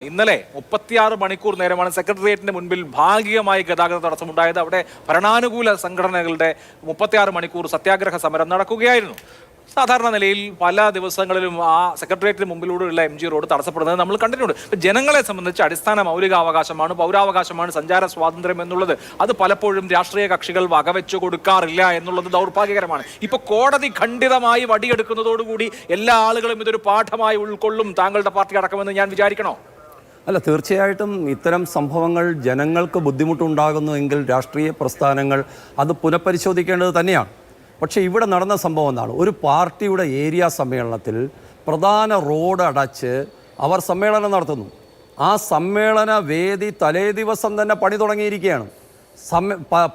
ഇന്നലെ 36 മണിക്കൂർ നേരമാണ് സെക്രട്ടേറിയറ്റിന്റെ മുൻപിൽ ഭാഗികമായി ഗതാഗത തടസ്സമുണ്ടായത്. അവിടെ ഭരണാനുകൂല സംഘടനകളുടെ 36 മണിക്കൂർ സത്യാഗ്രഹ സമരം നടക്കുകയായിരുന്നു. സാധാരണ നിലയിൽ പല ദിവസങ്ങളിലും ആ സെക്രട്ടേറിയറ്റിന് മുമ്പിലൂടെയുള്ള MG റോഡ് തടസ്സപ്പെടുന്നത് നമ്മൾ കണ്ടിട്ടുണ്ട്. ജനങ്ങളെ സംബന്ധിച്ച് അടിസ്ഥാന മൗലികാവകാശമാണ്, പൗരാവകാശമാണ് സഞ്ചാര സ്വാതന്ത്ര്യം എന്നുള്ളത്. അത് പലപ്പോഴും രാഷ്ട്രീയ കക്ഷികൾ വകവെച്ചു കൊടുക്കാറില്ല എന്നുള്ളത് ദൗർഭാഗ്യകരമാണ്. ഇപ്പൊ കോടതി ഖണ്ഡിതമായി വടിയെടുക്കുന്നതോടുകൂടി എല്ലാ ആളുകളും ഇതൊരു പാഠമായി ഉൾക്കൊള്ളും താങ്കളുടെ പാർട്ടി അടക്കമെന്ന് ഞാൻ വിചാരിക്കണോ? അല്ല, തീർച്ചയായിട്ടും ഇത്തരം സംഭവങ്ങൾ ജനങ്ങൾക്ക് ബുദ്ധിമുട്ടുണ്ടാകുന്നുവെങ്കിൽ രാഷ്ട്രീയ പ്രസ്ഥാനങ്ങൾ അത് പുനഃപരിശോധിക്കേണ്ടത് തന്നെയാണ്. പക്ഷേ ഇവിടെ നടന്ന സംഭവം എന്താണ്? ഒരു പാർട്ടിയുടെ ഏരിയ സമ്മേളനത്തിൽ പ്രധാന റോഡ് അടച്ച് അവർ സമ്മേളനം നടത്തുന്നു. ആ സമ്മേളന വേദി തലേ ദിവസം തന്നെ പണി തുടങ്ങിയിരിക്കുകയാണ്.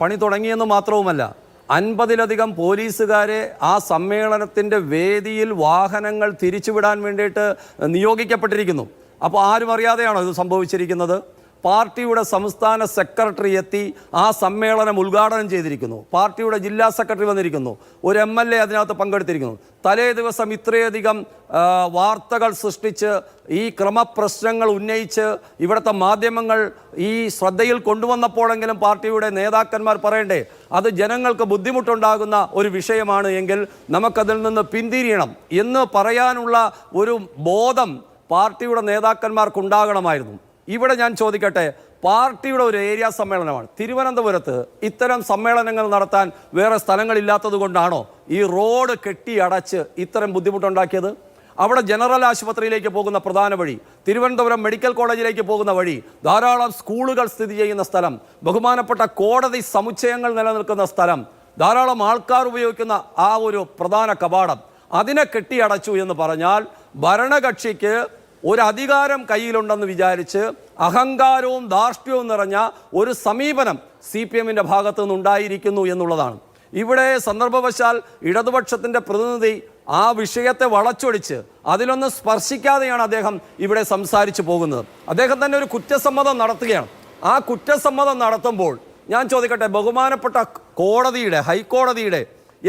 പണി തുടങ്ങിയെന്ന് മാത്രവുമല്ല, 50-ലധികം പോലീസുകാരെ ആ സമ്മേളനത്തിൻ്റെ വേദിയിൽ വാഹനങ്ങൾ തിരിച്ചുവിടാൻ വേണ്ടിയിട്ട് നിയോഗിക്കപ്പെട്ടിരിക്കുന്നു. അപ്പോൾ ആരും അറിയാതെയാണോ ഇത് സംഭവിച്ചിരിക്കുന്നത്? പാർട്ടിയുടെ സംസ്ഥാന സെക്രട്ടറി എത്തി ആ സമ്മേളനം ഉദ്ഘാടനം ചെയ്തിരിക്കുന്നു. പാർട്ടിയുടെ ജില്ലാ സെക്രട്ടറി വന്നിരിക്കുന്നു. ഒരു MLA അതിനകത്ത് പങ്കെടുത്തിരിക്കുന്നു. തലേ ദിവസം ഇത്രയധികം വാർത്തകൾ സൃഷ്ടിച്ച് ഈ ക്രമപ്രശ്നങ്ങൾ ഉന്നയിച്ച് ഇവിടുത്തെ മാധ്യമങ്ങൾ ഈ ശ്രദ്ധയിൽ കൊണ്ടുവന്നപ്പോഴെങ്കിലും പാർട്ടിയുടെ നേതാക്കന്മാർ പറയണ്ടേ അത് ജനങ്ങൾക്ക് ബുദ്ധിമുട്ടുണ്ടാകുന്ന ഒരു വിഷയമാണ് എങ്കിൽ നമുക്കതിൽ നിന്ന് പിന്തിരിയണം എന്ന് പറയാനുള്ള ഒരു ബോധം പാർട്ടിയുടെ നേതാക്കന്മാർക്കുണ്ടാകണമായിരുന്നു. ഇവിടെ ഞാൻ ചോദിക്കട്ടെ, പാർട്ടിയുടെ ഒരു ഏരിയ സമ്മേളനമാണ് തിരുവനന്തപുരത്ത്. ഇത്തരം സമ്മേളനങ്ങൾ നടത്താൻ വേറെ സ്ഥലങ്ങളില്ലാത്തത് കൊണ്ടാണോ ഈ റോഡ് കെട്ടിയടച്ച് ഇത്തരം ബുദ്ധിമുട്ടുണ്ടാക്കിയത്? അവിടെ ജനറൽ ആശുപത്രിയിലേക്ക് പോകുന്ന പ്രധാന വഴി, തിരുവനന്തപുരം മെഡിക്കൽ കോളേജിലേക്ക് പോകുന്ന വഴി, ധാരാളം സ്കൂളുകൾ സ്ഥിതി ചെയ്യുന്ന സ്ഥലം, ബഹുമാനപ്പെട്ട കോടതി സമുച്ചയങ്ങൾ നിലനിൽക്കുന്ന സ്ഥലം, ധാരാളം ആൾക്കാർ ഉപയോഗിക്കുന്ന ആ ഒരു പ്രധാന കവാടം, അതിനെ കെട്ടിയടച്ചു എന്ന് പറഞ്ഞാൽ ഭരണകക്ഷിക്ക് ഒരു അധികാരം കയ്യിലുണ്ടെന്ന് വിചാരിച്ച് അഹങ്കാരവും ധാർഷ്ട്യവും നിറഞ്ഞ ഒരു സമീപനം CPM-ൻ്റെ ഭാഗത്തു നിന്നുണ്ടായിരിക്കുന്നു എന്നുള്ളതാണ്. ഇവിടെ സന്ദർഭവശാൽ ഇടതുപക്ഷത്തിൻ്റെ പ്രതിനിധി ആ വിഷയത്തെ വളച്ചൊടിച്ച് അതിലൊന്നും സ്പർശിക്കാതെയാണ് അദ്ദേഹം ഇവിടെ സംസാരിച്ചു പോകുന്നത്. അദ്ദേഹം തന്നെ ഒരു കുറ്റസമ്മതം നടത്തുകയാണ്. ആ കുറ്റസമ്മതം നടത്തുമ്പോൾ ഞാൻ ചോദിക്കട്ടെ, ബഹുമാനപ്പെട്ട കോടതിയുടെ, ഹൈക്കോടതിയുടെ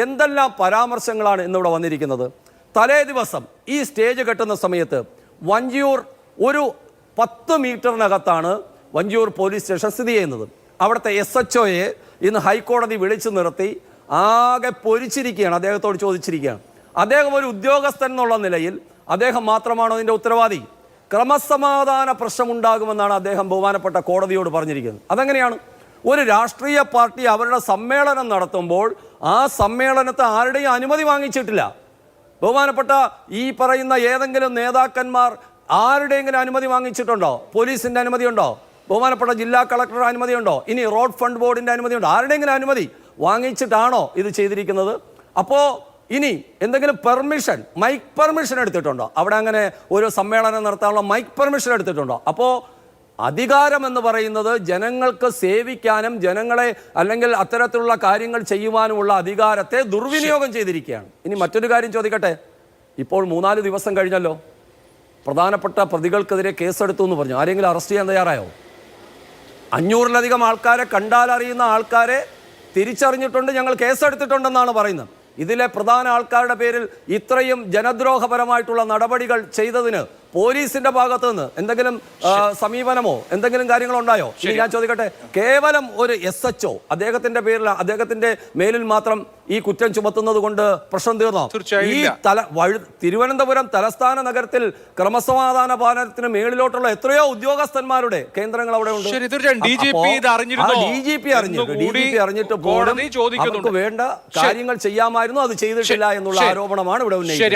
എന്തെല്ലാം പരാമർശങ്ങളാണ് ഇന്നിവിടെ വന്നിരിക്കുന്നത്? തലേ ദിവസം ഈ സ്റ്റേജ് കെട്ടുന്ന സമയത്ത് വഞ്ചിയൂർ ഒരു 10 മീറ്ററിനകത്താണ് വഞ്ചിയൂർ പോലീസ് സ്റ്റേഷൻ സ്ഥിതി ചെയ്യുന്നത്. അവിടുത്തെ SHOയെ ഇന്ന് ഹൈക്കോടതി വിളിച്ചു നിർത്തി ആകെ പൊരിച്ചിരിക്കുകയാണ്. അദ്ദേഹത്തോട് ചോദിച്ചിരിക്കുകയാണ്, അദ്ദേഹം ഒരു ഉദ്യോഗസ്ഥൻ എന്നുള്ള നിലയിൽ അദ്ദേഹം മാത്രമാണോ അതിൻ്റെ ഉത്തരവാദി? ക്രമസമാധാന പ്രശ്നമുണ്ടാകുമെന്നാണ് അദ്ദേഹം ബഹുമാനപ്പെട്ട കോടതിയോട് പറഞ്ഞിരിക്കുന്നത്. അതെങ്ങനെയാണ്? ഒരു രാഷ്ട്രീയ പാർട്ടി അവരുടെ സമ്മേളനം നടത്തുമ്പോൾ ആ സമ്മേളനത്തെ ആരുടെയും അനുമതി വാങ്ങിച്ചിട്ടില്ല. ബഹുമാനപ്പെട്ട ഈ പറയുന്ന ഏതെങ്കിലും നേതാക്കന്മാർ ആരുടെയെങ്കിലും അനുമതി വാങ്ങിച്ചിട്ടുണ്ടോ? പോലീസിൻ്റെ അനുമതിയുണ്ടോ? ബഹുമാനപ്പെട്ട ജില്ലാ കളക്ടറുടെ അനുമതിയുണ്ടോ? ഇനി റോഡ് ഫണ്ട് ബോർഡിൻ്റെ അനുമതിയുണ്ടോ? ആരുടെയെങ്കിലും അനുമതി വാങ്ങിച്ചിട്ടാണോ ഇത് ചെയ്തിരിക്കുന്നത്? അപ്പോൾ ഇനി എന്തെങ്കിലും പെർമിഷൻ, മൈക്ക് പെർമിഷൻ എടുത്തിട്ടുണ്ടോ? അവിടെ അങ്ങനെ ഒരു സമ്മേളനം നടത്താനുള്ള മൈക്ക് പെർമിഷൻ എടുത്തിട്ടുണ്ടോ? അപ്പോൾ അധികാരം എന്ന് പറയുന്നത് ജനങ്ങൾക്ക് സേവിക്കാനും ജനങ്ങളെ അല്ലെങ്കിൽ അത്തരത്തിലുള്ള കാര്യങ്ങൾ ചെയ്യുവാനുമുള്ള അധികാരത്തെ ദുർവിനിയോഗം ചെയ്തിരിക്കുകയാണ്. ഇനി മറ്റൊരു കാര്യം ചോദിക്കട്ടെ, ഇപ്പോൾ 3-4 ദിവസം കഴിഞ്ഞല്ലോ, പ്രധാനപ്പെട്ട പ്രതികൾക്കെതിരെ കേസെടുത്തു എന്ന് പറഞ്ഞു. ആരെങ്കിലും അറസ്റ്റ് ചെയ്യാൻ തയ്യാറായോ? 500-ലധികം ആൾക്കാരെ, കണ്ടാലറിയുന്ന ആൾക്കാരെ തിരിച്ചറിഞ്ഞിട്ടുണ്ട്, ഞങ്ങൾ കേസെടുത്തിട്ടുണ്ടെന്നാണ് പറയുന്നത്. ഇതിലെ പ്രധാന ആൾക്കാരുടെ പേരിൽ ഇത്രയും ജനദ്രോഹപരമായിട്ടുള്ള നടപടികൾ ചെയ്തതിന് പോലീസിന്റെ ഭാഗത്ത് നിന്ന് എന്തെങ്കിലും സമീപനമോ എന്തെങ്കിലും കാര്യങ്ങളോ ഉണ്ടായോ? ഇനി ഞാൻ ചോദിക്കട്ടെ, കേവലം ഒരു SHO അദ്ദേഹത്തിന്റെ പേരിൽ, അദ്ദേഹത്തിന്റെ മേലിൽ മാത്രം ഈ കുറ്റം ചുമത്തുന്നത് കൊണ്ട് പ്രശ്നം തീർന്നോ? ഈ തിരുവനന്തപുരം തലസ്ഥാന നഗരത്തിൽ ക്രമസമാധാന പാലനത്തിന് മേളിലോട്ടുള്ള എത്രയോ ഉദ്യോഗസ്ഥന്മാരുടെ കേന്ദ്രങ്ങൾ അവിടെ ഉണ്ട്. DGP അറിഞ്ഞിട്ട് പോലും അവർക്ക് വേണ്ട കാര്യങ്ങൾ ചെയ്യാമായിരുന്നു, അത് ചെയ്തിട്ടില്ല എന്നുള്ള ആരോപണമാണ് ഇവിടെ ഉന്നയിക്കുന്നത്.